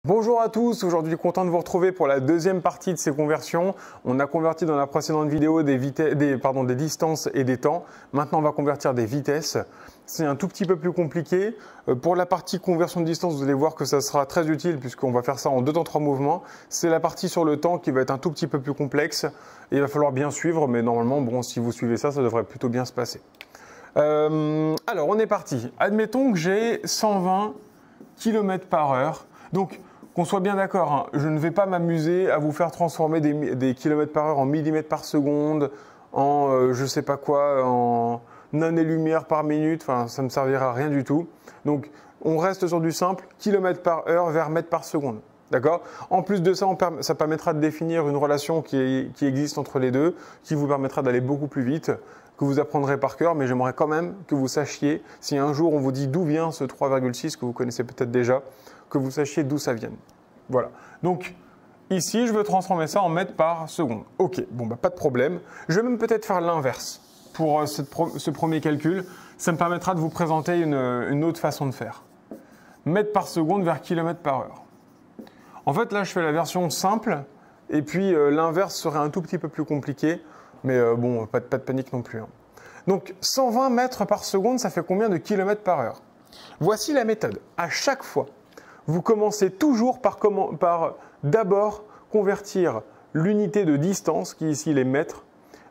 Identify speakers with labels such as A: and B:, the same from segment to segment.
A: Bonjour à tous, aujourd'hui content de vous retrouver pour la deuxième partie de ces conversions. On a converti dans la précédente vidéo des distances et des temps. Maintenant on va convertir des vitesses. C'est un tout petit peu plus compliqué. Pour la partie conversion de distance, vous allez voir que ça sera très utile puisqu'on va faire ça en 2 temps 3 mouvements. C'est la partie sur le temps qui va être un tout petit peu plus complexe. Et il va falloir bien suivre, mais normalement, bon, si vous suivez ça, ça devrait plutôt bien se passer. Alors on est parti. Admettons que j'ai 120 km/h. Donc, qu'on soit bien d'accord, hein, je ne vais pas m'amuser à vous faire transformer des kilomètres par heure en millimètres par seconde, en je sais pas quoi, en années-lumière par minute, enfin ça ne me servira à rien du tout. Donc on reste sur du simple, kilomètres par heure vers mètres par seconde. D'accord ? En plus de ça, ça permettra de définir une relation qui existe entre les deux, qui vous permettra d'aller beaucoup plus vite, que vous apprendrez par cœur, mais j'aimerais quand même que vous sachiez, si un jour on vous dit d'où vient ce 3,6 que vous connaissez peut-être déjà, que vous sachiez d'où ça vient. Voilà. Donc, ici, je veux transformer ça en mètres par seconde. Ok, bon, bah, pas de problème. Je vais même peut-être faire l'inverse pour ce premier calcul. Ça me permettra de vous présenter une autre façon de faire. Mètres par seconde vers kilomètres par heure. En fait, là, je fais la version simple, et puis l'inverse serait un tout petit peu plus compliqué, mais bon, pas de panique non plus. Hein. Donc, 120 mètres par seconde, ça fait combien de kilomètres par heure? Voici la méthode. À chaque fois, vous commencez toujours par d'abord convertir l'unité de distance, qui est ici les mètres,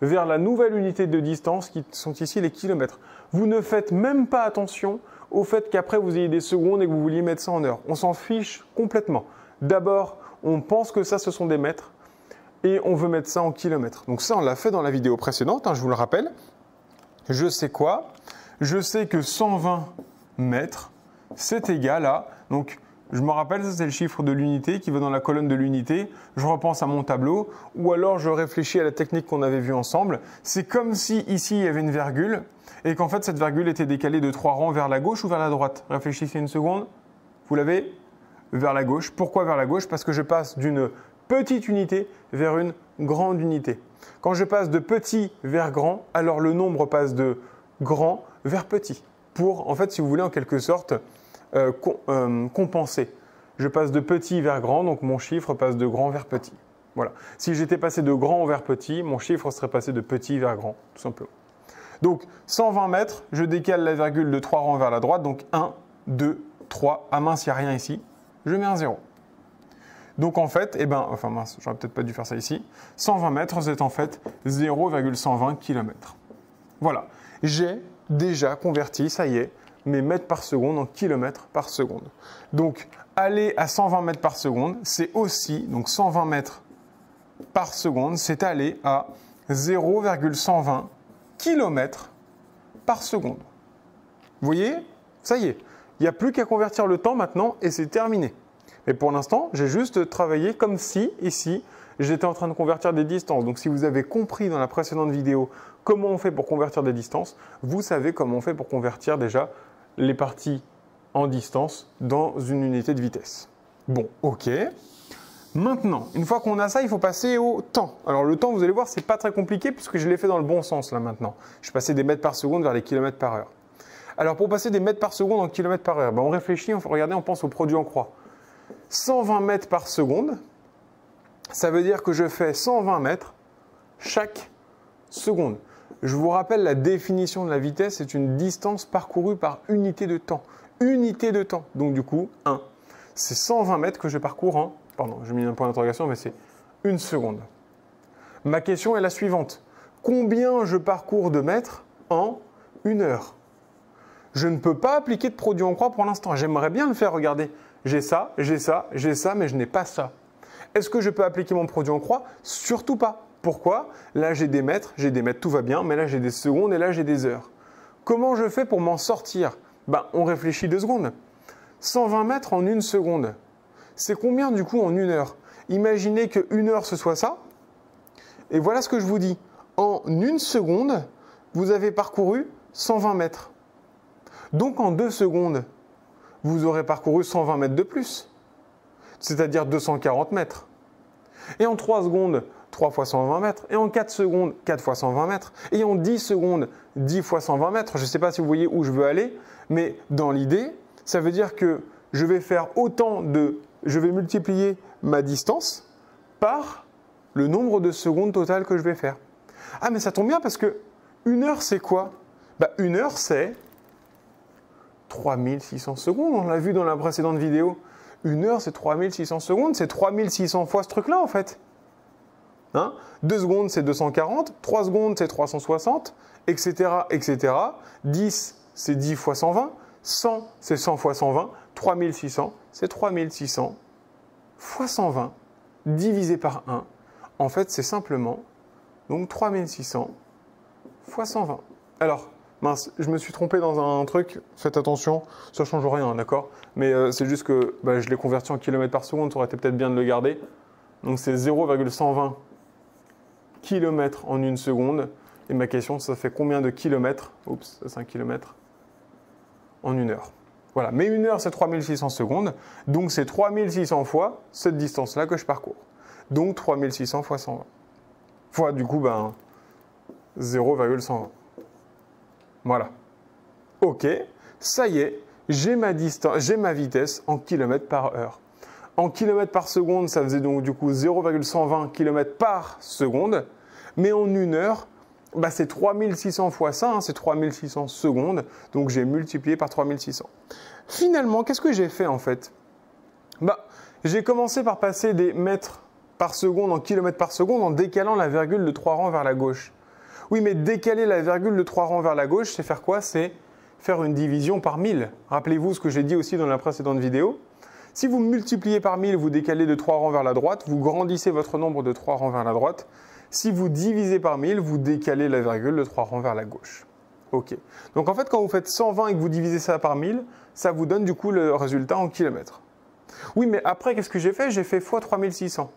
A: vers la nouvelle unité de distance, qui sont ici les kilomètres. Vous ne faites même pas attention au fait qu'après vous ayez des secondes et que vous vouliez mettre ça en heures. On s'en fiche complètement. D'abord, on pense que ça, ce sont des mètres, et on veut mettre ça en kilomètres. Donc ça, on l'a fait dans la vidéo précédente, hein, je vous le rappelle. Je sais quoi? Je sais que 120 mètres, c'est égal à... Donc, je me rappelle, ça c'est le chiffre de l'unité qui va dans la colonne de l'unité. Je repense à mon tableau ou alors je réfléchis à la technique qu'on avait vue ensemble. C'est comme si ici il y avait une virgule et qu'en fait cette virgule était décalée de 3 rangs vers la gauche ou vers la droite. Réfléchissez une seconde. Vous l'avez? Vers la gauche. Pourquoi vers la gauche? Parce que je passe d'une petite unité vers une grande unité. Quand je passe de petit vers grand, alors le nombre passe de grand vers petit. Pour, en fait, si vous voulez, en quelque sorte, compenser. Je passe de petit vers grand, donc mon chiffre passe de grand vers petit. Voilà. Si j'étais passé de grand vers petit, mon chiffre serait passé de petit vers grand, tout simplement. Donc, 120 mètres, je décale la virgule de 3 rangs vers la droite, donc 1, 2, 3. Ah mince, il n'y a rien ici. Je mets un 0. Donc en fait, enfin mince, j'aurais peut-être pas dû faire ça ici. 120 mètres, c'est en fait 0,120 km. Voilà. J'ai déjà converti, ça y est, mes mètres par seconde en kilomètres par seconde. Donc, aller à 120 mètres par seconde, c'est aussi, donc 120 mètres par seconde, c'est aller à 0,120 km par seconde. Vous voyez? Ça y est, il n'y a plus qu'à convertir le temps maintenant et c'est terminé. Mais pour l'instant, j'ai juste travaillé comme si, ici, j'étais en train de convertir des distances. Donc, si vous avez compris dans la précédente vidéo comment on fait pour convertir des distances, vous savez comment on fait pour convertir déjà les parties en distance dans une unité de vitesse. Bon, ok. Maintenant, une fois qu'on a ça, il faut passer au temps. Alors le temps, vous allez voir, c'est pas très compliqué puisque je l'ai fait dans le bon sens là maintenant. Je suis passé des mètres par seconde vers les kilomètres par heure. Alors pour passer des mètres par seconde en kilomètres par heure, on réfléchit, regardez, on pense au produit en croix. 120 mètres par seconde, ça veut dire que je fais 120 mètres chaque seconde. Je vous rappelle la définition de la vitesse, c'est une distance parcourue par unité de temps. Unité de temps. Donc du coup, 1. C'est 120 mètres que je parcours en... Pardon, j'ai mis un point d'interrogation, mais c'est une seconde. Ma question est la suivante. Combien je parcours de mètres en une heure? Je ne peux pas appliquer de produit en croix pour l'instant. J'aimerais bien le faire, regardez. J'ai ça, j'ai ça, j'ai ça, mais je n'ai pas ça. Est-ce que je peux appliquer mon produit en croix? Surtout pas. Pourquoi? Là, j'ai des mètres, tout va bien, mais là, j'ai des secondes et là, j'ai des heures. Comment je fais pour m'en sortir? On réfléchit 2 secondes. 120 mètres en une seconde. C'est combien du coup en une heure? Imaginez que une heure, ce soit ça. Et voilà ce que je vous dis. En une seconde, vous avez parcouru 120 mètres. Donc en 2 secondes, vous aurez parcouru 120 mètres de plus. C'est-à-dire 240 mètres. Et en 3 secondes, 3 fois 120 mètres. Et en 4 secondes, 4 fois 120 mètres. Et en 10 secondes, 10 fois 120 mètres. Je ne sais pas si vous voyez où je veux aller, mais dans l'idée, ça veut dire que je vais faire autant de je vais multiplier ma distance par le nombre de secondes totales que je vais faire. Ah, mais ça tombe bien parce que 1 heure, c'est quoi? Bah, 1 heure, c'est 3600 secondes. On l'a vu dans la précédente vidéo. 1 heure, c'est 3600 secondes. C'est 3600 fois ce truc-là, en fait. 2 secondes, c'est 240. 3 secondes, c'est 360, etc., etc. 10, c'est 10 fois 120. 100, c'est 100 fois 120. 3600, c'est 3600 fois 120 divisé par 1. En fait, c'est simplement donc 3600 fois 120. Alors, mince, je me suis trompé dans un truc. Faites attention, ça ne change rien, d'accord? Mais c'est juste que je l'ai converti en kilomètres par seconde. Ça aurait été peut-être bien de le garder. Donc, c'est 0,120 km en 1 seconde. Et ma question, ça fait combien de kilomètres? Oups, ça c'est un kilomètre. En 1 heure. Voilà, mais 1 heure, c'est 3600 secondes. Donc, c'est 3600 fois cette distance-là que je parcours. Donc, 3600 fois 120. Fois, du coup, 0,120. Voilà. OK, ça y est, j'ai ma vitesse en kilomètres par heure. En kilomètres par seconde, ça faisait donc du coup 0,120 km par seconde. Mais en 1 heure, c'est 3600 fois ça, c'est 3600 secondes. Donc j'ai multiplié par 3600. Finalement, qu'est-ce que j'ai fait en fait? J'ai commencé par passer des mètres par seconde en kilomètres par seconde en décalant la virgule de 3 rangs vers la gauche. Oui, mais décaler la virgule de 3 rangs vers la gauche, c'est faire quoi? C'est faire une division par 1000. Rappelez-vous ce que j'ai dit aussi dans la précédente vidéo. Si vous multipliez par 1000, vous décalez de 3 rangs vers la droite, vous grandissez votre nombre de 3 rangs vers la droite. Si vous divisez par 1000, vous décalez la virgule de 3 rangs vers la gauche. OK. Donc en fait, quand vous faites 120 et que vous divisez ça par 1000, ça vous donne du coup le résultat en kilomètres. Oui, mais après, qu'est-ce que j'ai fait? J'ai fait x 3600.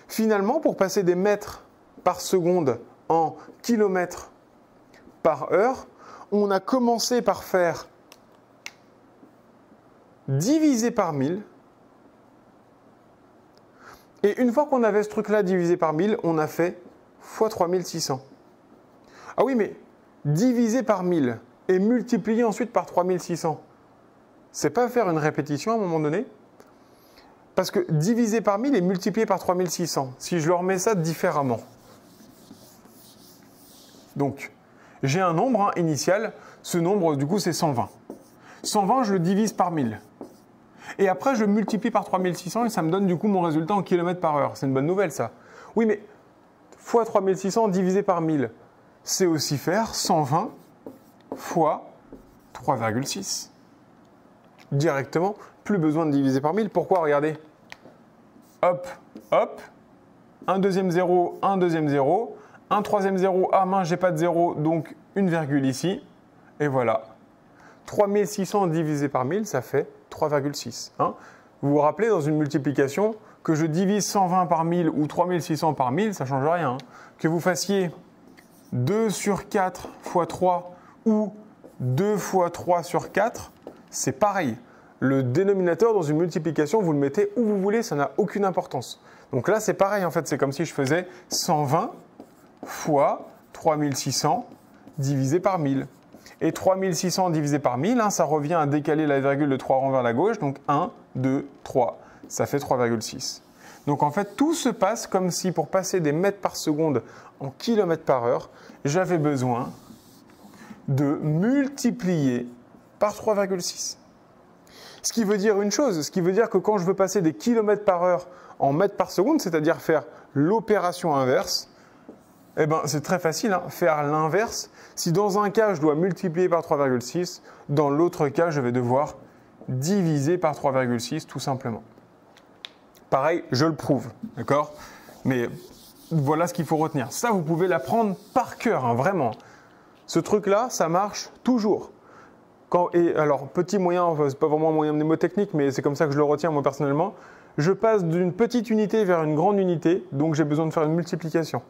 A: Finalement, pour passer des mètres par seconde en kilomètres par heure, on a commencé par faire divisé par 1000. Et une fois qu'on avait ce truc-là divisé par 1000, on a fait x 3600. Ah oui, mais divisé par 1000 et multiplié ensuite par 3600, c'est pas faire une répétition à un moment donné? Parce que divisé par 1000 et multiplié par 3600, si je leur mets ça différemment. Donc, j'ai un nombre initial, ce nombre du coup c'est 120. 120, je le divise par 1000. Et après, je multiplie par 3600 et ça me donne du coup mon résultat en kilomètres par heure. C'est une bonne nouvelle ça. Oui, mais fois 3600 divisé par 1000, c'est aussi faire 120 fois 3,6. Directement, plus besoin de diviser par 1000. Pourquoi? Regardez. Hop, hop. Un deuxième zéro, un deuxième zéro. Un troisième zéro. Ah mince, j'ai pas de zéro, donc une virgule ici. Et voilà. 3600 divisé par 1000, ça fait 3,6. Vous vous rappelez dans une multiplication que je divise 120 par 1000 ou 3600 par 1000, ça ne change rien. Que vous fassiez 2 sur 4 fois 3 ou 2 fois 3 sur 4, c'est pareil. Le dénominateur dans une multiplication, vous le mettez où vous voulez, ça n'a aucune importance. Donc là, c'est pareil en fait, c'est comme si je faisais 120 fois 3600 divisé par 1000. Et 3600 divisé par 1000, ça revient à décaler la virgule de 3 rangs vers la gauche. Donc 1, 2, 3. Ça fait 3,6. Donc en fait, tout se passe comme si pour passer des mètres par seconde en kilomètres par heure, j'avais besoin de multiplier par 3,6. Ce qui veut dire une chose, ce qui veut dire que quand je veux passer des kilomètres par heure en mètres par seconde, c'est-à-dire faire l'opération inverse, c'est très facile, faire l'inverse. Si dans un cas, je dois multiplier par 3,6, dans l'autre cas, je vais devoir diviser par 3,6 tout simplement. Pareil, je le prouve, d'accord? Mais voilà ce qu'il faut retenir. Ça, vous pouvez l'apprendre par cœur, vraiment. Ce truc-là, ça marche toujours. Alors, petit moyen, c'est pas vraiment un moyen mnémotechnique, mais c'est comme ça que je le retiens moi personnellement. Je passe d'une petite unité vers une grande unité, donc j'ai besoin de faire une multiplication.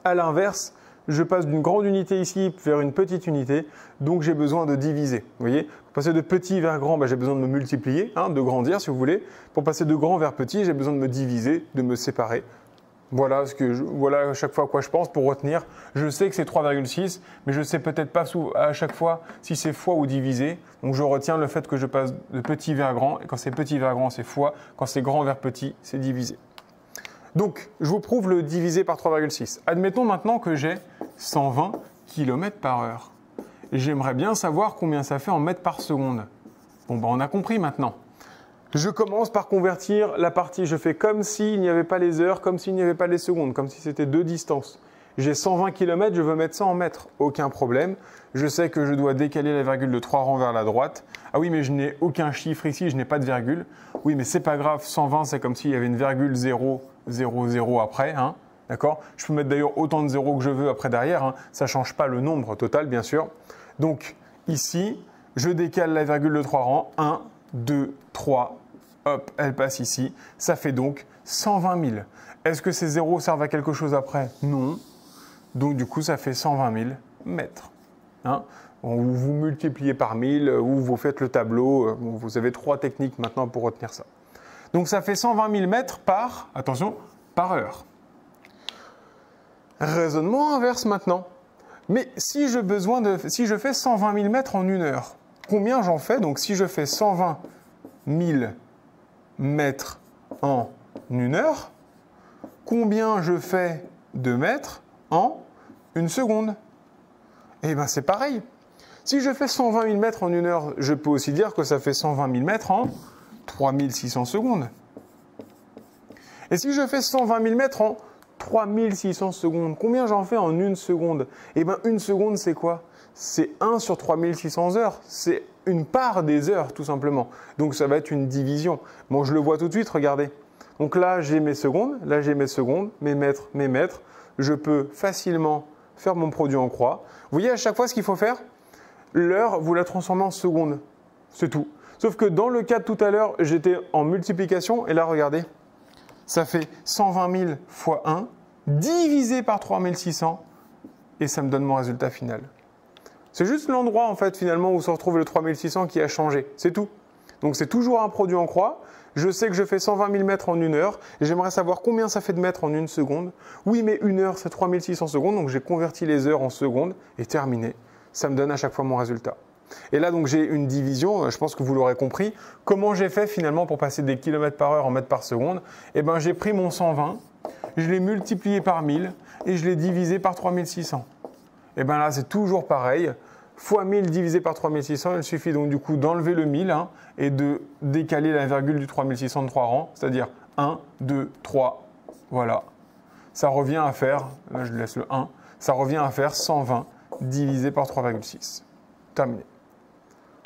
A: À l'inverse, je passe d'une grande unité ici vers une petite unité, donc j'ai besoin de diviser. Vous voyez, pour passer de petit vers grand, j'ai besoin de me multiplier, de grandir si vous voulez. Pour passer de grand vers petit, j'ai besoin de me diviser, de me séparer. Voilà, voilà à chaque fois à quoi je pense pour retenir. Je sais que c'est 3,6, mais je ne sais peut-être pas à chaque fois si c'est fois ou divisé. Donc je retiens le fait que je passe de petit vers grand. Et quand c'est petit vers grand, c'est fois. Quand c'est grand vers petit, c'est divisé. Donc, je vous prouve le divisé par 3,6. Admettons maintenant que j'ai 120 km par heure. J'aimerais bien savoir combien ça fait en mètres par seconde. Bon, on a compris maintenant. Je commence par convertir la partie. Je fais comme s'il n'y avait pas les heures, comme s'il n'y avait pas les secondes, comme si c'était deux distances. J'ai 120 km, je veux mettre ça en mètres. Aucun problème. Je sais que je dois décaler la virgule de 3 rangs vers la droite. Ah oui, mais je n'ai aucun chiffre ici, je n'ai pas de virgule. Oui, mais c'est pas grave, 120, c'est comme s'il y avait une virgule 0, 0, 0 après. Hein. D'accord? Je peux mettre d'ailleurs autant de zéros que je veux après derrière. Hein. Ça ne change pas le nombre total, bien sûr. Donc, ici, je décale la virgule de 3 rangs. 1, 2, 3. Hop, elle passe ici. Ça fait donc 120 000. Est-ce que ces zéros servent à quelque chose après? Non. Donc, du coup, ça fait 120 000 mètres. Hein? Vous multipliez par 1000 ou vous faites le tableau. Vous avez 3 techniques maintenant pour retenir ça. Donc, ça fait 120 000 mètres par, attention, par heure. Raisonnement inverse maintenant. Mais si je fais 120 000 mètres en une heure, combien j'en fais? Donc, si je fais 120 000 mètres en une heure, combien je fais de mètres en une seconde? Eh bien, c'est pareil. Si je fais 120 000 mètres en une heure, je peux aussi dire que ça fait 120 000 mètres en 3600 secondes. Et si je fais 120 000 mètres en 3600 secondes, combien j'en fais en une seconde? Eh bien, une seconde, c'est quoi? C'est 1 sur 3600 heures. C'est une part des heures, tout simplement. Donc, ça va être une division. Bon, je le vois tout de suite, regardez. Donc là, j'ai mes secondes, là, j'ai mes secondes, mes mètres, mes mètres. Je peux facilement faire mon produit en croix. Vous voyez à chaque fois ce qu'il faut faire? L'heure, vous la transformez en secondes. C'est tout. Sauf que dans le cas de tout à l'heure, j'étais en multiplication. Et là, regardez, ça fait 120 000 fois 1 divisé par 3600. Et ça me donne mon résultat final. C'est juste l'endroit, en fait, finalement, où se retrouve le 3600 qui a changé. C'est tout. Donc, c'est toujours un produit en croix. Je sais que je fais 120 000 mètres en une heure. Et j'aimerais savoir combien ça fait de mètres en une seconde. Oui, mais une heure, c'est 3600 secondes. Donc, j'ai converti les heures en secondes et terminé. Ça me donne à chaque fois mon résultat. Et là, donc, j'ai une division. Je pense que vous l'aurez compris. Comment j'ai fait, finalement, pour passer des kilomètres par heure en mètres par seconde? Eh bien, j'ai pris mon 120. Je l'ai multiplié par 1000 et je l'ai divisé par 3600. Et bien là, c'est toujours pareil. Fois 1000 divisé par 3600, il suffit donc du coup d'enlever le 1000 hein, et de décaler la virgule du 3600 de 3 rangs, c'est-à-dire 1, 2, 3. Voilà. Ça revient à faire, là je laisse le 1, ça revient à faire 120 divisé par 3,6. Terminé.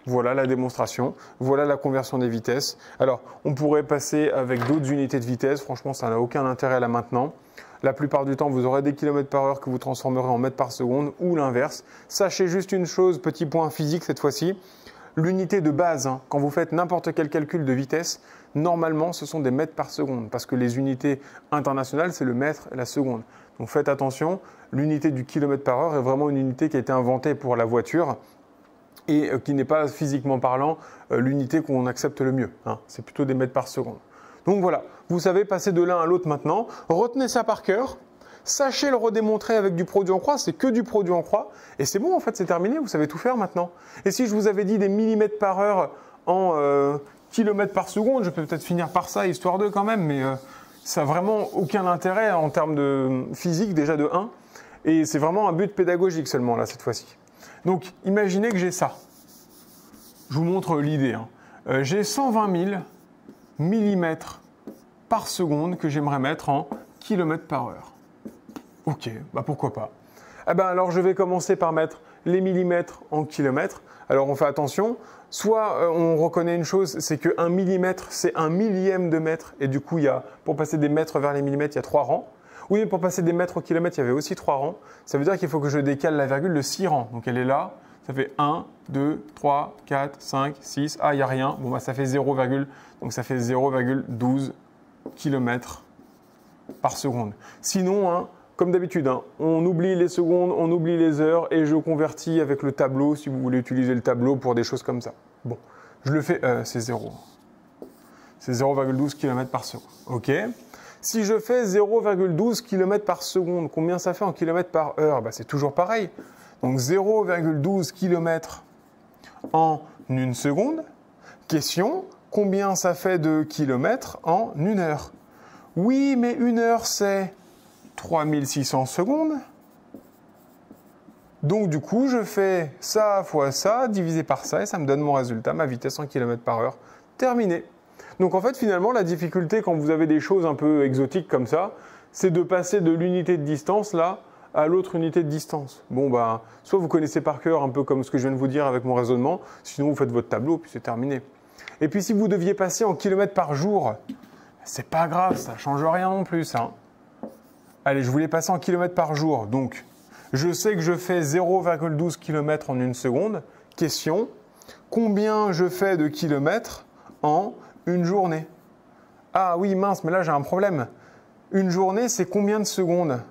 A: Voilà la démonstration, voilà la conversion des vitesses. Alors, on pourrait passer avec d'autres unités de vitesse, franchement, ça n'a aucun intérêt là maintenant. La plupart du temps, vous aurez des kilomètres par heure que vous transformerez en mètres par seconde ou l'inverse. Sachez juste une chose, petit point physique cette fois-ci, l'unité de base, hein, quand vous faites n'importe quel calcul de vitesse, normalement, ce sont des mètres par seconde parce que les unités internationales, c'est le mètre et la seconde. Donc faites attention, l'unité du kilomètre par heure est vraiment une unité qui a été inventée pour la voiture et qui n'est pas physiquement parlant l'unité qu'on accepte le mieux. Hein. C'est plutôt des mètres par seconde. Donc voilà, vous savez passer de l'un à l'autre maintenant. Retenez ça par cœur. Sachez le redémontrer avec du produit en croix. C'est que du produit en croix. Et c'est bon, en fait, c'est terminé. Vous savez tout faire maintenant. Et si je vous avais dit des millimètres par heure en kilomètres par seconde, je peux peut-être finir par ça, histoire de quand même. Mais ça n'a vraiment aucun intérêt en termes de physique, déjà de 1. Et c'est vraiment un but pédagogique seulement, là, cette fois-ci. Donc, imaginez que j'ai ça. Je vous montre l'idée. Hein. J'ai 120 000 millimètres par seconde que j'aimerais mettre en kilomètres par heure. Ok, bah pourquoi pas. Eh ben alors je vais commencer par mettre les millimètres en kilomètres. Alors on fait attention, soit on reconnaît une chose, c'est que 1 millimètre c'est 1 millième de mètre et du coup pour passer des mètres vers les millimètres, il y a 3 rangs. Oui, mais pour passer des mètres au kilomètre, il y avait aussi 3 rangs. Ça veut dire qu'il faut que je décale la virgule de 6 rangs. Donc elle est là. Ça fait 1, 2, 3, 4, 5, 6. Ah, il n'y a rien. Bon, bah, ça fait 0, donc ça fait 0,12 km par seconde. Sinon, hein, comme d'habitude, hein, on oublie les secondes, on oublie les heures et je convertis avec le tableau si vous voulez utiliser le tableau pour des choses comme ça. Bon, je le fais, c'est 0. C'est 0,12 km par seconde. OK. Si je fais 0,12 km par seconde, combien ça fait en km par heure? C'est toujours pareil. Donc 0,12 km en une seconde. Question, combien ça fait de kilomètres en une heure? Oui, mais une heure, c'est 3600 secondes. Donc du coup, je fais ça fois ça, divisé par ça, et ça me donne mon résultat, ma vitesse en km par heure. Terminé. Donc en fait, finalement, la difficulté quand vous avez des choses un peu exotiques comme ça, c'est de passer de l'unité de distance là à l'autre unité de distance. Bon, soit vous connaissez par cœur un peu comme ce que je viens de vous dire avec mon raisonnement, sinon vous faites votre tableau, puis c'est terminé. Et puis si vous deviez passer en kilomètres par jour, c'est pas grave, ça change rien non plus. Hein. Allez, je voulais passer en kilomètres par jour, donc je sais que je fais 0,12 km en une seconde. Question, combien je fais de kilomètres en une journée? Ah oui, mince, mais là j'ai un problème. Une journée, c'est combien de secondes?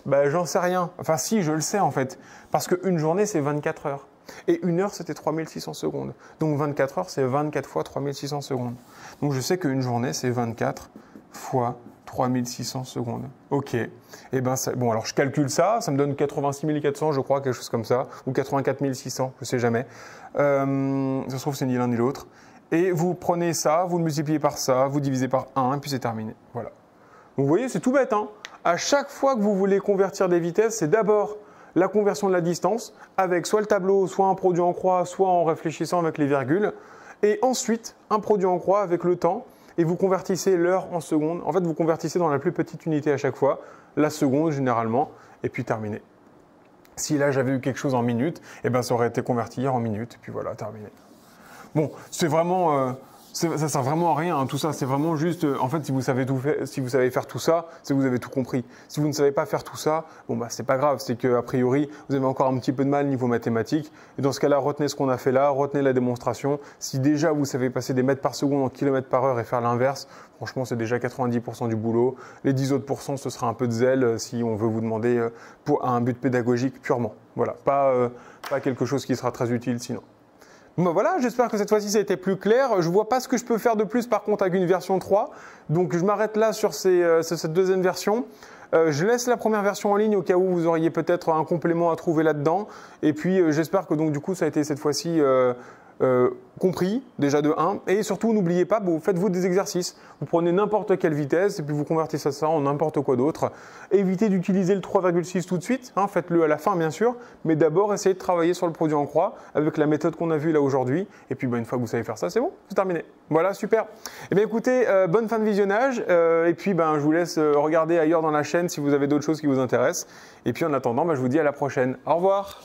A: J'en sais rien. Enfin si, je le sais en fait. Parce qu'une journée, c'est 24 heures. Et une heure, c'était 3600 secondes. Donc 24 heures, c'est 24 fois 3600 secondes. Donc je sais qu'une journée, c'est 24 fois 3600 secondes. Ok. Et bon, alors je calcule ça, ça me donne 86 400, je crois, quelque chose comme ça. Ou 84 600, je sais jamais. Ça se trouve, c'est ni l'un ni l'autre. Et vous prenez ça, vous le multipliez par ça, vous divisez par 1, et puis c'est terminé. Voilà. Donc vous voyez, c'est tout bête. Hein. À chaque fois que vous voulez convertir des vitesses, c'est d'abord la conversion de la distance avec soit le tableau, soit un produit en croix, soit en réfléchissant avec les virgules. Et ensuite, un produit en croix avec le temps. Et vous convertissez l'heure en secondes. En fait, vous convertissez dans la plus petite unité à chaque fois, la seconde généralement, et puis terminé. Si là, j'avais eu quelque chose en minutes, ça aurait été converti en minutes, et puis voilà, terminé. Bon, c'est vraiment... ça sert vraiment à rien, hein, tout ça. C'est vraiment juste, en fait, si vous savez faire tout ça, c'est que vous avez tout compris. Si vous ne savez pas faire tout ça, c'est pas grave. C'est qu'a priori, vous avez encore un petit peu de mal niveau mathématiques. Et dans ce cas-là, retenez ce qu'on a fait là, retenez la démonstration. Si déjà vous savez passer des mètres par seconde en kilomètres par heure et faire l'inverse, franchement, c'est déjà 90% du boulot. Les 10 autres pourcents, ce sera un peu de zèle si on veut vous demander pour un but pédagogique purement. Voilà, pas quelque chose qui sera très utile sinon. Voilà, j'espère que cette fois-ci ça a été plus clair. Je ne vois pas ce que je peux faire de plus par contre avec une version 3. Donc je m'arrête là sur cette deuxième version. Je laisse la première version en ligne au cas où vous auriez peut-être un complément à trouver là-dedans. Et puis j'espère que donc du coup ça a été cette fois-ci compris déjà de 1. Et surtout n'oubliez pas, faites-vous des exercices. Vous prenez n'importe quelle vitesse et puis vous convertissez ça en n'importe quoi d'autre. Évitez d'utiliser le 3,6 tout de suite. Hein, faites-le à la fin bien sûr. Mais d'abord essayez de travailler sur le produit en croix avec la méthode qu'on a vue là aujourd'hui. Et puis une fois que vous savez faire ça, c'est bon, c'est terminé. Voilà, super. Eh bien écoutez, bonne fin de visionnage. Et puis je vous laisse regarder ailleurs dans la chaîne si vous avez d'autres choses qui vous intéressent. Et puis en attendant, je vous dis à la prochaine. Au revoir.